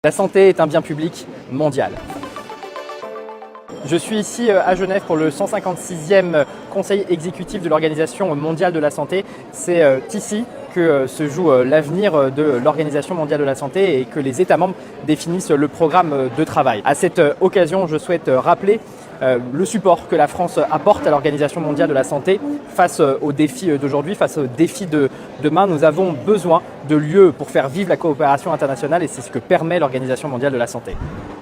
La santé est un bien public mondial. Je suis ici à Genève pour le 156e Conseil exécutif de l'Organisation mondiale de la santé. C'est ici que se joue l'avenir de l'Organisation mondiale de la santé et que les États membres définissent le programme de travail. À cette occasion, je souhaite rappeler le support que la France apporte à l'Organisation mondiale de la santé face aux défis d'aujourd'hui, face aux défis de demain. Nous avons besoin de lieux pour faire vivre la coopération internationale et c'est ce que permet l'Organisation mondiale de la santé.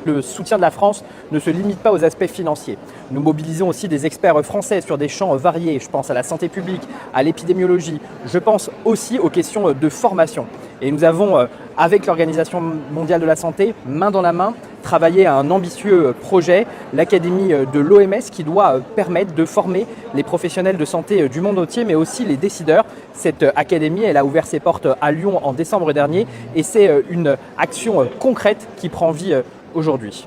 Le soutien de la France ne se limite pas aux aspects financiers. Nous mobilisons aussi des experts français sur des champs variés. Je pense à la santé publique, à l'épidémiologie. Je pense aussi aux questions de formation. Et nous avons, avec l'Organisation mondiale de la santé, main dans la main, travaillé à un ambitieux projet, l'Académie de l'OMS, qui doit permettre de former les professionnels de santé du monde entier, mais aussi les décideurs. Cette académie, elle a ouvert ses portes à Lyon en décembre dernier et c'est une action concrète qui prend vie aujourd'hui.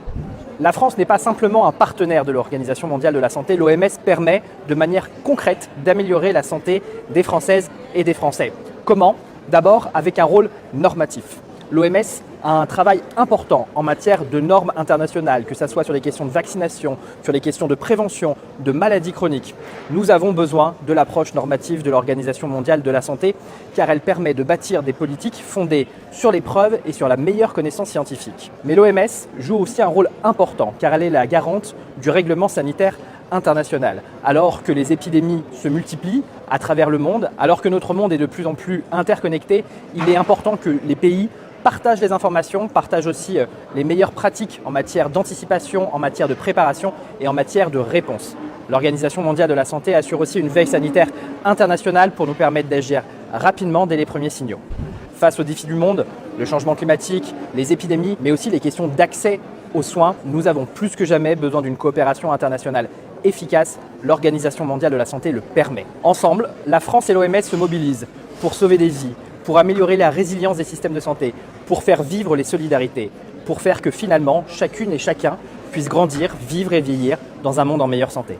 La France n'est pas simplement un partenaire de l'Organisation mondiale de la santé. L'OMS permet de manière concrète d'améliorer la santé des Françaises et des Français. Comment ? D'abord avec un rôle normatif. L'OMS a un travail important en matière de normes internationales, que ce soit sur les questions de vaccination, sur les questions de prévention, de maladies chroniques. Nous avons besoin de l'approche normative de l'Organisation mondiale de la santé car elle permet de bâtir des politiques fondées sur les preuves et sur la meilleure connaissance scientifique. Mais l'OMS joue aussi un rôle important car elle est la garante du règlement sanitaire international. Alors que les épidémies se multiplient à travers le monde, alors que notre monde est de plus en plus interconnecté, il est important que les pays partagent les informations, partagent aussi les meilleures pratiques en matière d'anticipation, en matière de préparation et en matière de réponse. L'Organisation mondiale de la santé assure aussi une veille sanitaire internationale pour nous permettre d'agir rapidement dès les premiers signaux. Face aux défis du monde, le changement climatique, les épidémies, mais aussi les questions d'accès aux soins, nous avons plus que jamais besoin d'une coopération internationale efficace. L'Organisation mondiale de la santé le permet. Ensemble, la France et l'OMS se mobilisent pour sauver des vies, pour améliorer la résilience des systèmes de santé, pour faire vivre les solidarités, pour faire que finalement, chacune et chacun puisse grandir, vivre et vieillir dans un monde en meilleure santé.